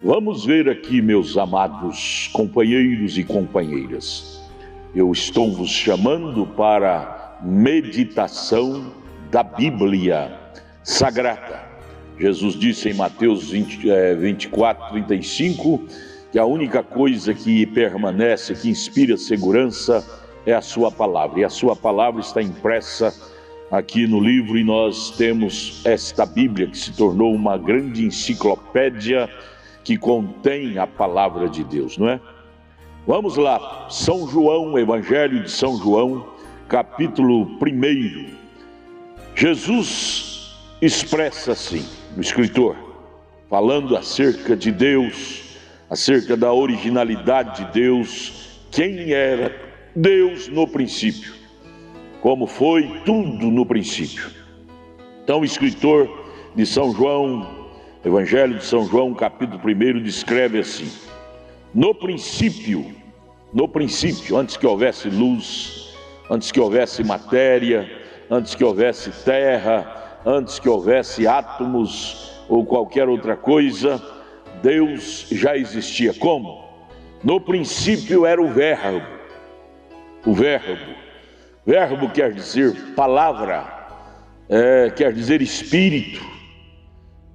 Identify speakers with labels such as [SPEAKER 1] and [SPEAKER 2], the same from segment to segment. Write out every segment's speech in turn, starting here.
[SPEAKER 1] Vamos ver aqui, meus amados companheiros e companheiras. Eu estou vos chamando para meditação da Bíblia Sagrada. Jesus disse em Mateus 24:35 que a única coisa que permanece, que inspira segurança, é a sua palavra. E a sua palavra está impressa aqui no livro, e nós temos esta Bíblia que se tornou uma grande enciclopédia que contém a palavra de Deus, não é? Vamos lá, São João, Evangelho de São João, capítulo 1. Jesus expressa assim, o escritor, falando acerca de Deus, acerca da originalidade de Deus, quem era Deus no princípio, como foi tudo no princípio. Então o escritor de São João, Evangelho de São João, capítulo 1, descreve assim: no princípio, antes que houvesse luz, antes que houvesse matéria, antes que houvesse terra, antes que houvesse átomos ou qualquer outra coisa, Deus já existia. Como? No princípio era o Verbo. O Verbo quer dizer palavra, quer dizer espírito.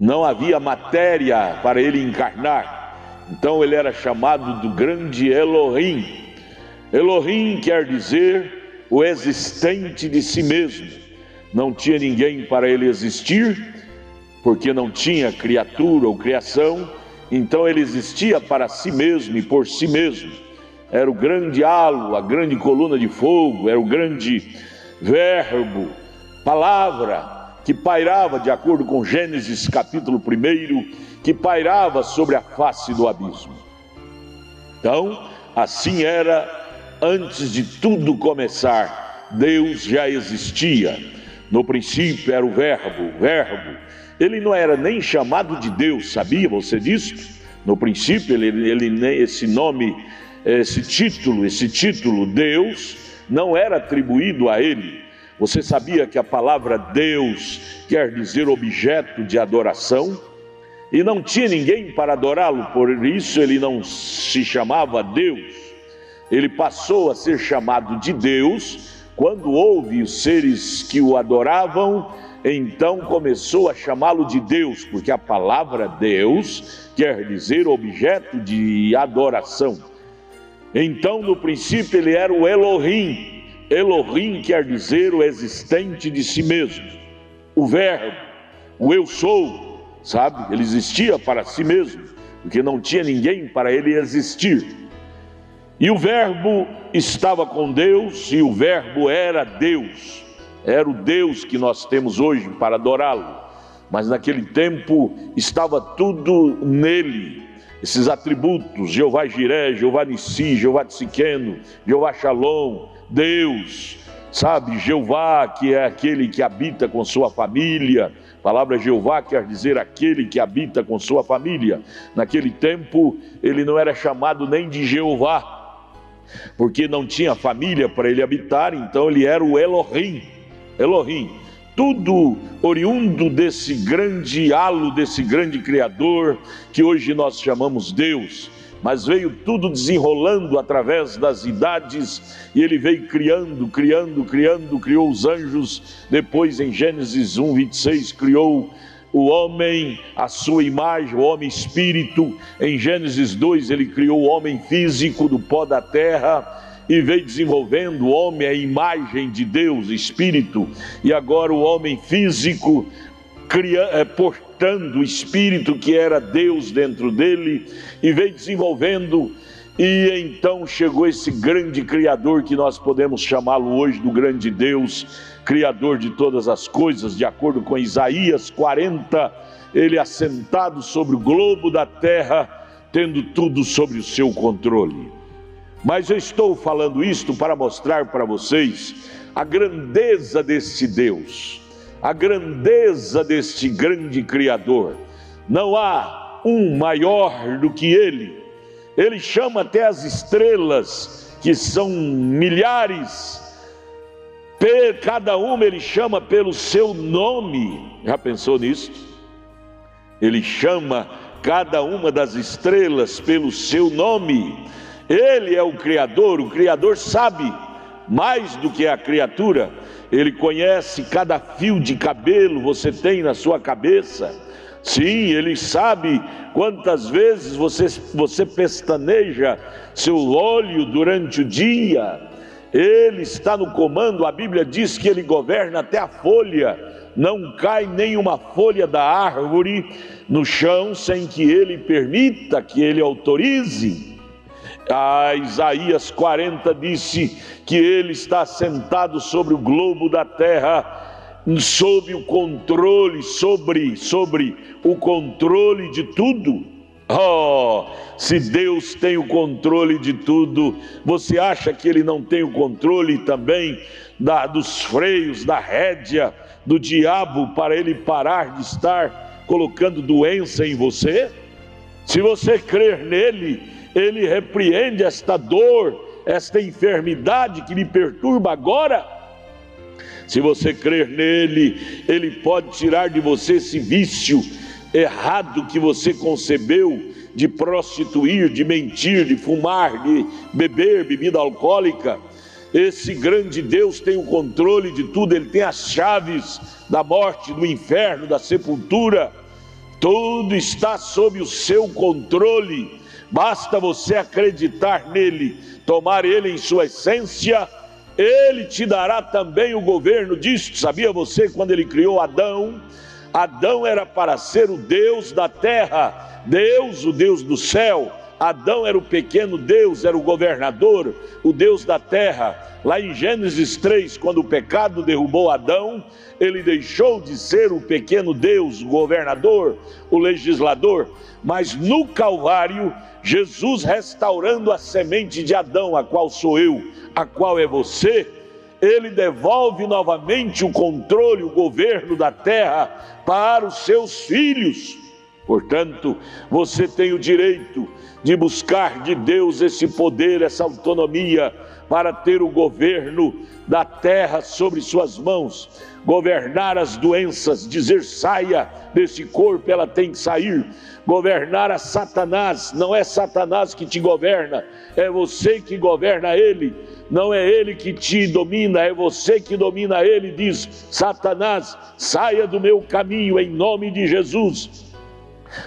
[SPEAKER 1] Não havia matéria para ele encarnar, então ele era chamado do grande Elohim. Elohim quer dizer o existente de si mesmo. Não tinha ninguém para ele existir, porque não tinha criatura ou criação, então ele existia para si mesmo e por si mesmo. Era o grande halo, a grande coluna de fogo, era o grande Verbo, palavra, que pairava, de acordo com Gênesis capítulo 1, que pairava sobre a face do abismo. Então, assim era antes de tudo começar. Deus já existia. No princípio era o Verbo. Ele não era nem chamado de Deus, sabia você disso? No princípio, esse nome, esse título Deus, não era atribuído a ele. Você sabia que a palavra Deus quer dizer objeto de adoração? E não tinha ninguém para adorá-lo, por isso ele não se chamava Deus. Ele passou a ser chamado de Deus quando houve os seres que o adoravam, então começou a chamá-lo de Deus, porque a palavra Deus quer dizer objeto de adoração. Então, no princípio, ele era o Elohim. Elohim quer dizer o existente de si mesmo, o Verbo, o eu sou, sabe? Ele existia para si mesmo, porque não tinha ninguém para ele existir. E o Verbo estava com Deus, e o Verbo era Deus. Era o Deus que nós temos hoje para adorá-lo, mas naquele tempo estava tudo nele. Esses atributos, Jeová Jiré, Jeová Nissi, Jeová Tsiqueno, Jeová Shalom, Deus, sabe, Jeová, que é aquele que habita com sua família. A palavra Jeová quer dizer aquele que habita com sua família. Naquele tempo ele não era chamado nem de Jeová, porque não tinha família para ele habitar, então ele era o Elohim. Tudo oriundo desse grande halo, desse grande Criador, que hoje nós chamamos Deus. Mas veio tudo desenrolando através das idades, e ele veio criando, criou os anjos. Depois, em Gênesis 1:26, criou o homem à sua imagem, o homem espírito. Em Gênesis 2, ele criou o homem físico do pó da terra, e veio desenvolvendo o homem à imagem de Deus, espírito. E agora o homem físico, portando o Espírito que era Deus dentro dele, e veio desenvolvendo, e então chegou esse grande Criador, que nós podemos chamá-lo hoje do grande Deus, Criador de todas as coisas, de acordo com Isaías 40, ele assentado sobre o globo da terra, tendo tudo sobre o seu controle. Mas eu estou falando isto para mostrar para vocês a grandeza desse Deus, a grandeza deste grande Criador. Não há um maior do que Ele. Ele chama até as estrelas, que são milhares, cada uma ele chama pelo seu nome. Já pensou nisso? Ele chama cada uma das estrelas pelo seu nome. Ele é o Criador sabe mais do que a criatura. Ele conhece cada fio de cabelo você tem na sua cabeça. Sim, Ele sabe quantas vezes você pestaneja seu olho durante o dia. Ele está no comando. A Bíblia diz que Ele governa até a folha. Não cai nenhuma folha da árvore no chão sem que Ele permita, que Ele autorize. Isaías 40 disse que Ele está sentado sobre o globo da terra, sob o controle, sobre o controle de tudo. Oh, se Deus tem o controle de tudo, você acha que Ele não tem o controle também dos freios, da rédea do diabo, para ele parar de estar colocando doença em você? Se você crer nele, Ele repreende esta dor, esta enfermidade que lhe perturba agora. Se você crer nele, Ele pode tirar de você esse vício errado que você concebeu, de prostituir, de mentir, de fumar, de beber bebida alcoólica. Esse grande Deus tem o controle de tudo. Ele tem as chaves da morte, do inferno, da sepultura. Tudo está sob o seu controle. Basta você acreditar nele, tomar ele em sua essência. Ele te dará também o governo disto. Sabia você, quando ele criou Adão? Adão era para ser o Deus da terra, Deus, o Deus do céu. Adão era o pequeno Deus, era o governador, o Deus da terra. Lá em Gênesis 3, quando o pecado derrubou Adão, ele deixou de ser o pequeno Deus, o governador, o legislador. Mas no Calvário, Jesus, restaurando a semente de Adão, a qual sou eu, a qual é você, Ele devolve novamente o controle, o governo da terra para os seus filhos. Portanto, você tem o direito de buscar de Deus esse poder, essa autonomia, para ter o governo da terra sobre suas mãos, governar as doenças, dizer saia desse corpo, ela tem que sair. Governar a Satanás, não é Satanás que te governa, é você que governa ele. Não é ele que te domina, é você que domina ele. Diz: Satanás, saia do meu caminho em nome de Jesus.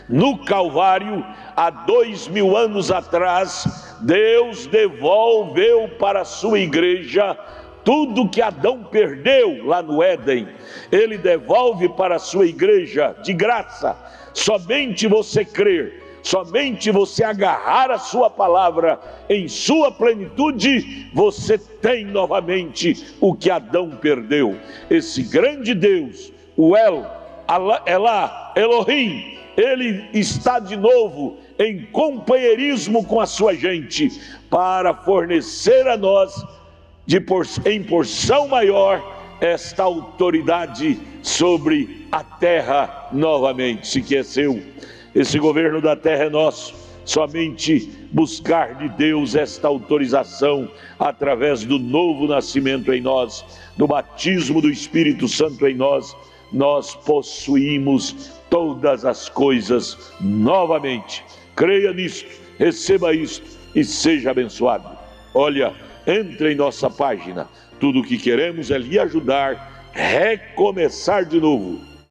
[SPEAKER 1] No Calvário, há 2000 anos atrás, Deus devolveu para a sua igreja tudo que Adão perdeu lá no Éden. Ele devolve para a sua igreja de graça. Somente você crer, somente você agarrar a sua palavra em sua plenitude, você tem novamente o que Adão perdeu. Esse grande Deus, o Elohim, Ele está de novo em companheirismo com a sua gente, para fornecer a nós, em porção maior, esta autoridade sobre a terra novamente. Se que é seu, esse governo da terra é nosso. Somente buscar de Deus esta autorização através do novo nascimento em nós, do batismo do Espírito Santo em nós, nós possuímos todas as coisas novamente. Creia nisto, receba isto e seja abençoado. Olha, entre em nossa página. Tudo o que queremos é lhe ajudar a recomeçar de novo.